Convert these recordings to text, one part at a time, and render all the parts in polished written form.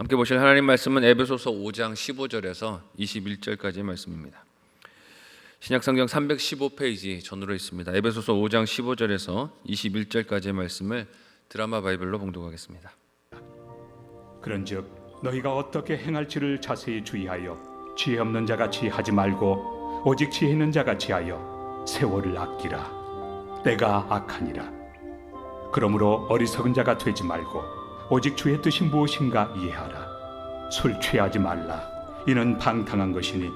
함께 보실 하나님 말씀은 에베소서 5장 15절에서 21절까지의 말씀입니다. 신약성경 315페이지 전으로 있습니다. 에베소서 5장 15절에서 21절까지의 말씀을 드라마 바이블로 봉독하겠습니다. 그런즉 너희가 어떻게 행할지를 자세히 주의하여 지혜 없는 자같이 하지 말고 오직 지혜 있는 자같이 하여 세월을 아끼라. 때가 악하니라. 그러므로 어리석은 자가 되지 말고 오직 주의 뜻이 무엇인가 이해하라. 술 취하지 말라. 이는 방탕한 것이니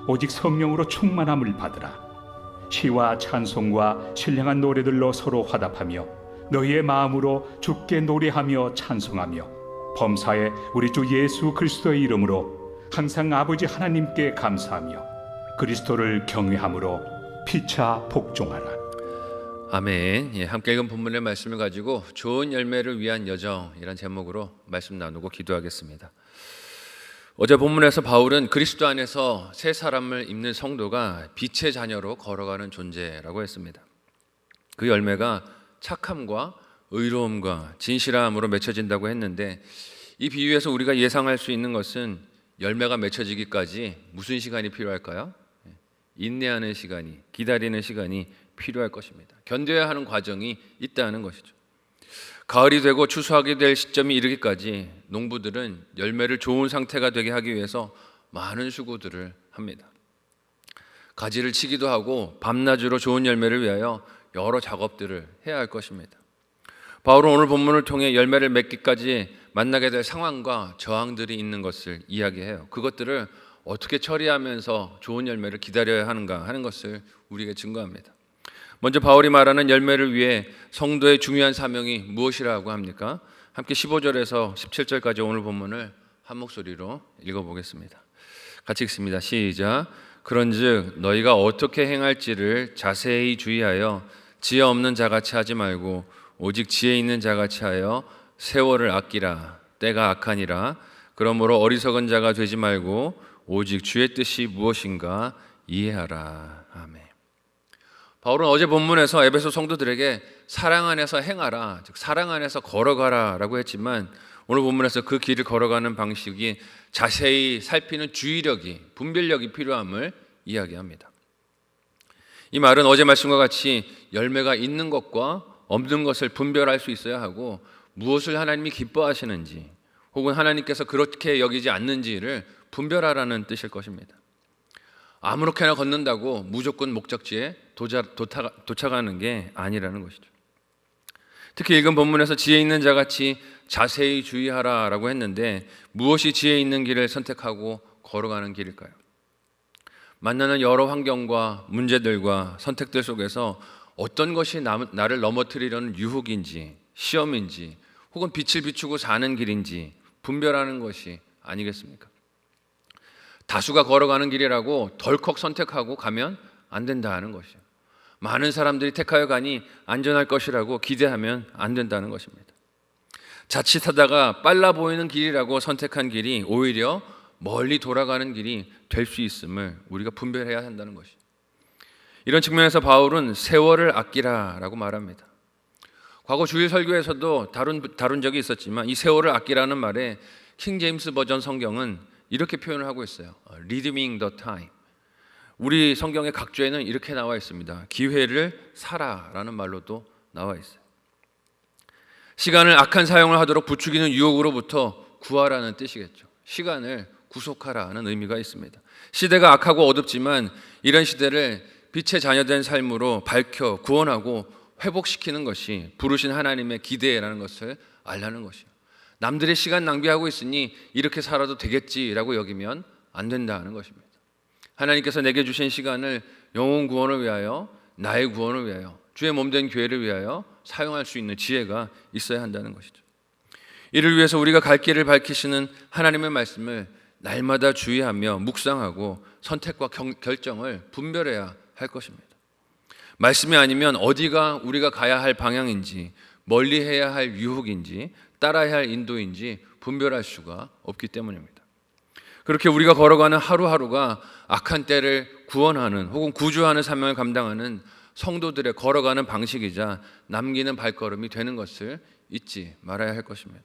오직 성령으로 충만함을 받으라. 시와 찬송과 신령한 노래들로 서로 화답하며 너희의 마음으로 주께 노래하며 찬송하며 범사에 우리 주 예수 그리스도의 이름으로 항상 아버지 하나님께 감사하며 그리스도를 경외함으로 피차 복종하라. 아멘. 함께 읽은 본문의 말씀을 가지고 좋은 열매를 위한 여정이란 제목으로 말씀 나누고 기도하겠습니다. 어제 본문에서 바울은 그리스도 안에서 새 사람을 입는 성도가 빛의 자녀로 걸어가는 존재라고 했습니다. 그 열매가 착함과 의로움과 진실함으로 맺혀진다고 했는데, 이 비유에서 우리가 예상할 수 있는 것은 열매가 맺혀지기까지 무슨 시간이 필요할까요? 인내하는 시간이, 기다리는 시간이 필요할 것입니다. 견뎌야 하는 과정이 있다는 것이죠. 가을이 되고 추수하게 될 시점이 이르기까지 농부들은 열매를 좋은 상태가 되게 하기 위해서 많은 수고들을 합니다. 가지를 치기도 하고 밤낮으로 좋은 열매를 위하여 여러 작업들을 해야 할 것입니다. 바울은 오늘 본문을 통해 열매를 맺기까지 만나게 될 상황과 저항들이 있는 것을 이야기해요. 그것들을 어떻게 처리하면서 좋은 열매를 기다려야 하는가 하는 것을 우리에게 증거합니다. 먼저 바울이 말하는 열매를 위해 성도의 중요한 사명이 무엇이라고 합니까? 함께 15절에서 17절까지 오늘 본문을 한 목소리로 읽어보겠습니다. 같이 읽습니다. 시작. 그런즉 너희가 어떻게 행할지를 자세히 주의하여 지혜 없는 자같이 하지 말고 오직 지혜 있는 자같이 하여 세월을 아끼라. 때가 악하니라. 그러므로 어리석은 자가 되지 말고 오직 주의 뜻이 무엇인가 이해하라. 아멘. 바울은 어제 본문에서 에베소 성도들에게 사랑 안에서 행하라, 즉 사랑 안에서 걸어가라 라고 했지만, 오늘 본문에서 그 길을 걸어가는 방식이 자세히 살피는 주의력이, 분별력이 필요함을 이야기합니다. 이 말은 어제 말씀과 같이 열매가 있는 것과 없는 것을 분별할 수 있어야 하고, 무엇을 하나님이 기뻐하시는지 혹은 하나님께서 그렇게 여기지 않는지를 분별하라는 뜻일 것입니다. 아무렇게나 걷는다고 무조건 목적지에 도착하는 게 아니라는 것이죠. 특히 읽은 본문에서 지혜 있는 자같이 자세히 주의하라라고 했는데, 무엇이 지혜 있는 길을 선택하고 걸어가는 길일까요? 만나는 여러 환경과 문제들과 선택들 속에서 어떤 것이 나를 넘어뜨리려는 유혹인지, 시험인지, 혹은 빛을 비추고 사는 길인지 분별하는 것이 아니겠습니까? 다수가 걸어가는 길이라고 덜컥 선택하고 가면 안 된다는 것이죠. 많은 사람들이 택하여 가니 안전할 것이라고 기대하면 안 된다는 것입니다. 자칫하다가 빨라 보이는 길이라고 선택한 길이 오히려 멀리 돌아가는 길이 될 수 있음을 우리가 분별해야 한다는 것이죠. 이런 측면에서 바울은 세월을 아끼라라고 말합니다. 과거 주일 설교에서도 다룬 적이 있었지만, 이 세월을 아끼라는 말에 킹 제임스 버전 성경은 이렇게 표현을 하고 있어요. Redeeming the time. 우리 성경의 각조에는 이렇게 나와 있습니다. 기회를 사라라는 말로도 나와 있어요. 시간을 악한 사용을 하도록 부추기는 유혹으로부터 구하라는 뜻이겠죠. 시간을 구속하라는 의미가 있습니다. 시대가 악하고 어둡지만 이런 시대를 빛의 자녀된 삶으로 밝혀 구원하고 회복시키는 것이 부르신 하나님의 기대라는 것을 알라는 것이에요. 남들의 시간 낭비하고 있으니 이렇게 살아도 되겠지라고 여기면 안 된다는 것입니다. 하나님께서 내게 주신 시간을 영혼 구원을 위하여, 나의 구원을 위하여, 주의 몸된 교회를 위하여 사용할 수 있는 지혜가 있어야 한다는 것이죠. 이를 위해서 우리가 갈 길을 밝히시는 하나님의 말씀을 날마다 주의하며 묵상하고 선택과 결정을 분별해야 할 것입니다. 말씀이 아니면 어디가 우리가 가야 할 방향인지, 멀리 해야 할 유혹인지, 따라야 할 인도인지 분별할 수가 없기 때문입니다. 그렇게 우리가 걸어가는 하루하루가 악한 때를 구원하는 혹은 구주하는 사명을 감당하는 성도들의 걸어가는 방식이자 남기는 발걸음이 되는 것을 잊지 말아야 할 것입니다.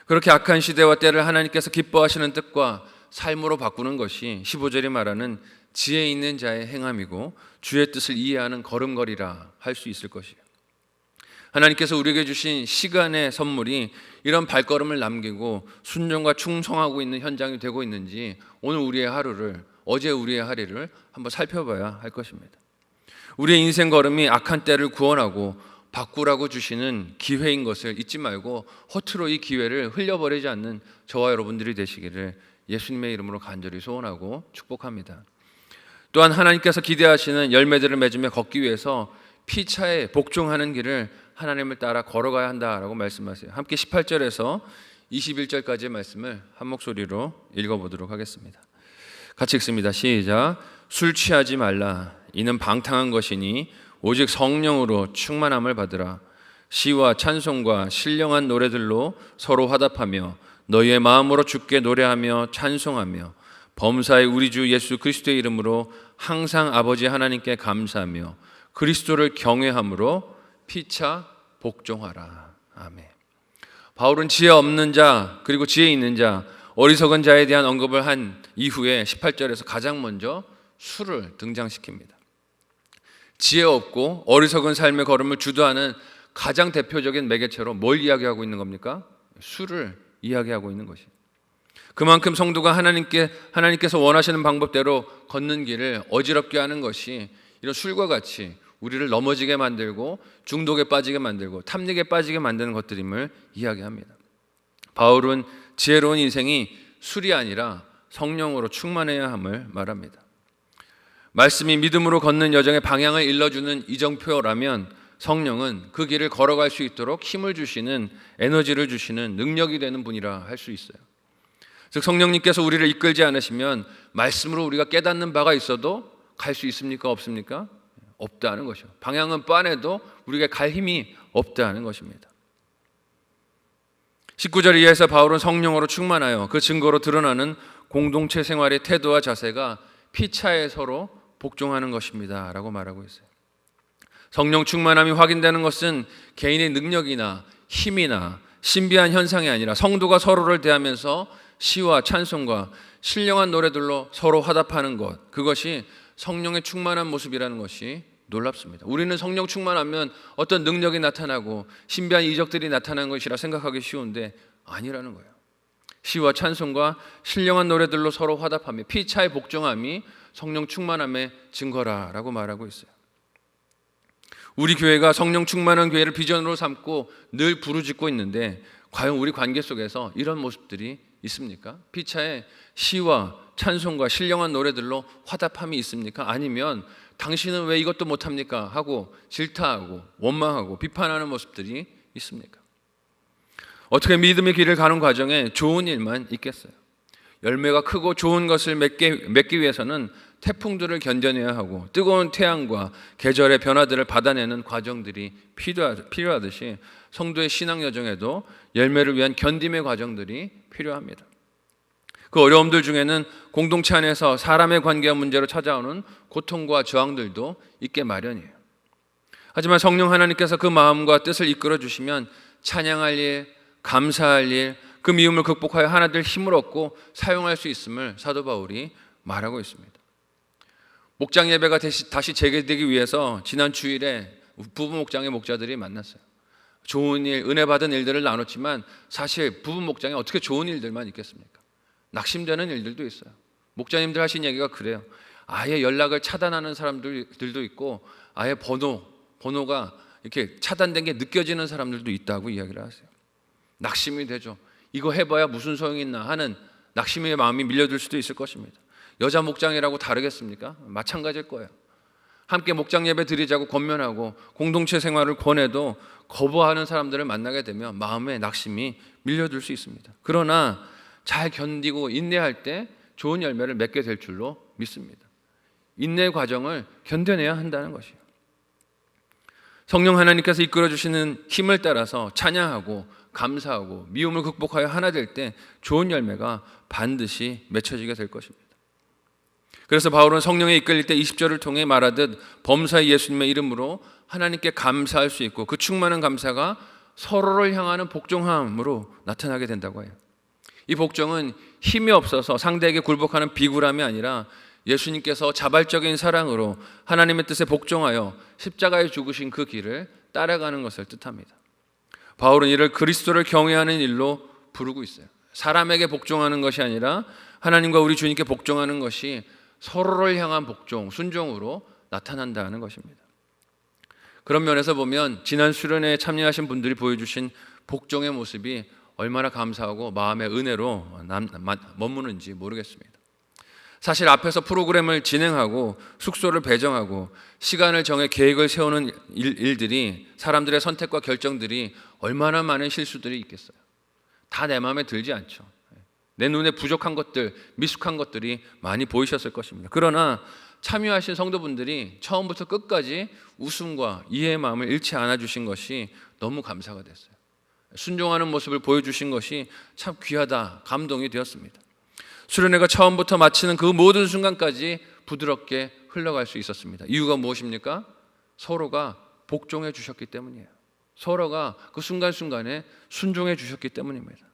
그렇게 악한 시대와 때를 하나님께서 기뻐하시는 뜻과 삶으로 바꾸는 것이 15절이 말하는 지혜 있는 자의 행함이고 주의 뜻을 이해하는 걸음걸이라 할 수 있을 것이에요. 하나님께서 우리에게 주신 시간의 선물이 이런 발걸음을 남기고 순종과 충성하고 있는 현장이 되고 있는지 오늘 우리의 하루를, 어제 우리의 하루를 한번 살펴봐야 할 것입니다. 우리의 인생 걸음이 악한 때를 구원하고 바꾸라고 주시는 기회인 것을 잊지 말고 허투루 이 기회를 흘려버리지 않는 저와 여러분들이 되시기를 예수님의 이름으로 간절히 소원하고 축복합니다. 또한 하나님께서 기대하시는 열매들을 맺으며 걷기 위해서 피차에 복종하는 길을 하나님을 따라 걸어가야 한다라고 말씀하세요. 함께 18절에서 21절까지의 말씀을 한 목소리로 읽어보도록 하겠습니다. 같이 읽습니다. 시작. 술 취하지 말라. 이는 방탕한 것이니 오직 성령으로 충만함을 받으라. 시와 찬송과 신령한 노래들로 서로 화답하며 너희의 마음으로 주께 노래하며 찬송하며 범사의 우리 주 예수 그리스도의 이름으로 항상 아버지 하나님께 감사하며 그리스도를 경외함으로 피차 복종하라. 아멘. 바울은 지혜 없는 자 그리고 지혜 있는 자, 어리석은 자에 대한 언급을 한 이후에 18절에서 가장 먼저 술을 등장시킵니다. 지혜 없고 어리석은 삶의 걸음을 주도하는 가장 대표적인 매개체로 뭘 이야기하고 있는 겁니까? 술을 이야기하고 있는 것이. 그만큼 성도가 하나님께서 원하시는 방법대로 걷는 길을 어지럽게 하는 것이 이런 술과 같이 우리를 넘어지게 만들고 중독에 빠지게 만들고 탐닉에 빠지게 만드는 것들임을 이야기합니다. 바울은 지혜로운 인생이 술이 아니라 성령으로 충만해야 함을 말합니다. 말씀이 믿음으로 걷는 여정의 방향을 일러주는 이정표라면 성령은 그 길을 걸어갈 수 있도록 힘을 주시는, 에너지를 주시는 능력이 되는 분이라 할 수 있어요. 즉 성령님께서 우리를 이끌지 않으시면 말씀으로 우리가 깨닫는 바가 있어도 갈 수 있습니까? 없습니까? 없다는 것이요. 방향은 뻔해도 우리가 갈 힘이 없다는 것입니다. 19절 이하에서 바울은 성령으로 충만하여 그 증거로 드러나는 공동체 생활의 태도와 자세가 피차에 서로 복종하는 것입니다 라고 말하고 있어요. 성령 충만함이 확인되는 것은 개인의 능력이나 힘이나 신비한 현상이 아니라 성도가 서로를 대하면서 시와 찬송과 신령한 노래들로 서로 화답하는 것, 그것이 성령의 충만한 모습이라는 것이 놀랍습니다. 우리는 성령 충만하면 어떤 능력이 나타나고 신비한 이적들이 나타나는 것이라 생각하기 쉬운데 아니라는 거예요. 시와 찬송과 신령한 노래들로 서로 화답하며 피차의 복종함이 성령 충만함의 증거라라고 말하고 있어요. 우리 교회가 성령 충만한 교회를 비전으로 삼고 늘 부르짖고 있는데 과연 우리 관계 속에서 이런 모습들이 있습니까? 피차에 시와 찬송과 신령한 노래들로 화답함이 있습니까? 아니면 당신은 왜 이것도 못합니까? 하고 질타하고 원망하고 비판하는 모습들이 있습니까? 어떻게 믿음의 길을 가는 과정에 좋은 일만 있겠어요? 열매가 크고 좋은 것을 맺기 위해서는 태풍들을 견뎌내야 하고 뜨거운 태양과 계절의 변화들을 받아내는 과정들이 필요하듯이 성도의 신앙 여정에도 열매를 위한 견딤의 과정들이 필요합니다. 그 어려움들 중에는 공동체 안에서 사람의 관계와 문제로 찾아오는 고통과 저항들도 있게 마련이에요. 하지만 성령 하나님께서 그 마음과 뜻을 이끌어 주시면 찬양할 일, 감사할 일, 그 미움을 극복하여 하나들 힘을 얻고 사용할 수 있음을 사도 바울이 말하고 있습니다. 목장 예배가 다시 재개되기 위해서 지난 주일에 부부 목장의 목자들이 만났어요. 좋은 일, 은혜 받은 일들을 나눴지만 사실 부부 목장에 어떻게 좋은 일들만 있겠습니까? 낙심되는 일들도 있어요. 목자님들 하신 얘기가 그래요. 아예 연락을 차단하는 사람들도 있고 아예 번호가 이렇게 차단된 게 느껴지는 사람들도 있다고 이야기를 하세요. 낙심이 되죠. 이거 해봐야 무슨 소용이 있나 하는 낙심의 마음이 밀려들 수도 있을 것입니다. 여자 목장이라고 다르겠습니까? 마찬가지일 거예요. 함께 목장 예배 드리자고 권면하고 공동체 생활을 권해도 거부하는 사람들을 만나게 되면 마음에 낙심이 밀려들 수 있습니다. 그러나 잘 견디고 인내할 때 좋은 열매를 맺게 될 줄로 믿습니다. 인내 과정을 견뎌내야 한다는 것이에요. 성령 하나님께서 이끌어주시는 힘을 따라서 찬양하고 감사하고 미움을 극복하여 하나 될 때 좋은 열매가 반드시 맺혀지게 될 것입니다. 그래서 바울은 성령에 이끌릴 때 20절을 통해 말하듯 범사의 예수님의 이름으로 하나님께 감사할 수 있고 그 충만한 감사가 서로를 향하는 복종함으로 나타나게 된다고 해요. 이 복종은 힘이 없어서 상대에게 굴복하는 비굴함이 아니라 예수님께서 자발적인 사랑으로 하나님의 뜻에 복종하여 십자가에 죽으신 그 길을 따라가는 것을 뜻합니다. 바울은 이를 그리스도를 경외하는 일로 부르고 있어요. 사람에게 복종하는 것이 아니라 하나님과 우리 주님께 복종하는 것이 서로를 향한 복종, 순종으로 나타난다는 것입니다. 그런 면에서 보면 지난 수련회에 참여하신 분들이 보여주신 복종의 모습이 얼마나 감사하고 마음의 은혜로 머무는지 모르겠습니다. 사실 앞에서 프로그램을 진행하고 숙소를 배정하고 시간을 정해 계획을 세우는 일들이, 사람들의 선택과 결정들이 얼마나 많은 실수들이 있겠어요. 다 내 마음에 들지 않죠. 내 눈에 부족한 것들, 미숙한 것들이 많이 보이셨을 것입니다. 그러나 참여하신 성도분들이 처음부터 끝까지 웃음과 이해의 마음을 잃지 않아 주신 것이 너무 감사가 됐어요. 순종하는 모습을 보여주신 것이 참 귀하다, 감동이 되었습니다. 수련회가 처음부터 마치는 그 모든 순간까지 부드럽게 흘러갈 수 있었습니다. 이유가 무엇입니까? 서로가 복종해 주셨기 때문이에요. 서로가 그 순간순간에 순종해 주셨기 때문입니다.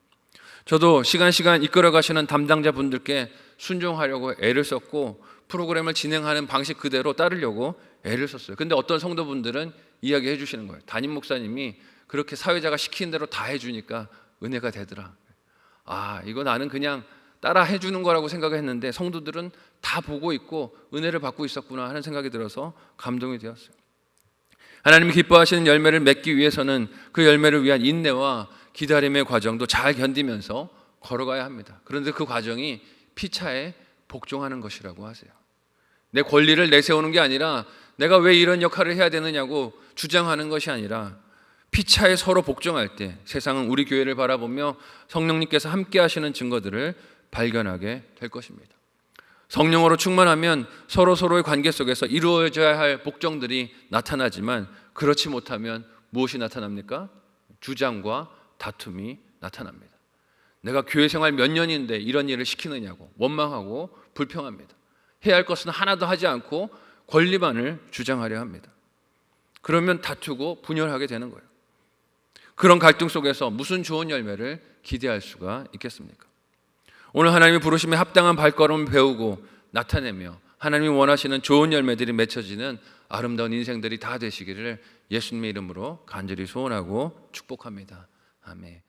저도 시간 이끌어 가시는 담당자분들께 순종하려고 애를 썼고 프로그램을 진행하는 방식 그대로 따르려고 애를 썼어요. 근데 어떤 성도분들은 이야기해 주시는 거예요. 담임 목사님이 그렇게 사회자가 시키는 대로 다 해주니까 은혜가 되더라. 이거 나는 그냥 따라 해주는 거라고 생각했는데 성도들은 다 보고 있고 은혜를 받고 있었구나 하는 생각이 들어서 감동이 되었어요. 하나님이 기뻐하시는 열매를 맺기 위해서는 그 열매를 위한 인내와 기다림의 과정도 잘 견디면서 걸어가야 합니다. 그런데 그 과정이 피차에 복종하는 것이라고 하세요. 내 권리를 내세우는 게 아니라 내가 왜 이런 역할을 해야 되느냐고 주장하는 것이 아니라 피차에 서로 복종할 때 세상은 우리 교회를 바라보며 성령님께서 함께 하시는 증거들을 발견하게 될 것입니다. 성령으로 충만하면 서로의 관계 속에서 이루어져야 할 복종들이 나타나지만 그렇지 못하면 무엇이 나타납니까? 주장과 다툼이 나타납니다. 내가 교회 생활 몇 년인데 이런 일을 시키느냐고 원망하고 불평합니다. 해야 할 것은 하나도 하지 않고 권리만을 주장하려 합니다. 그러면 다투고 분열하게 되는 거예요. 그런 갈등 속에서 무슨 좋은 열매를 기대할 수가 있겠습니까? 오늘 하나님이 부르심에 합당한 발걸음을 배우고 나타내며 하나님이 원하시는 좋은 열매들이 맺혀지는 아름다운 인생들이 다 되시기를 예수님의 이름으로 간절히 소원하고 축복합니다. 아멘.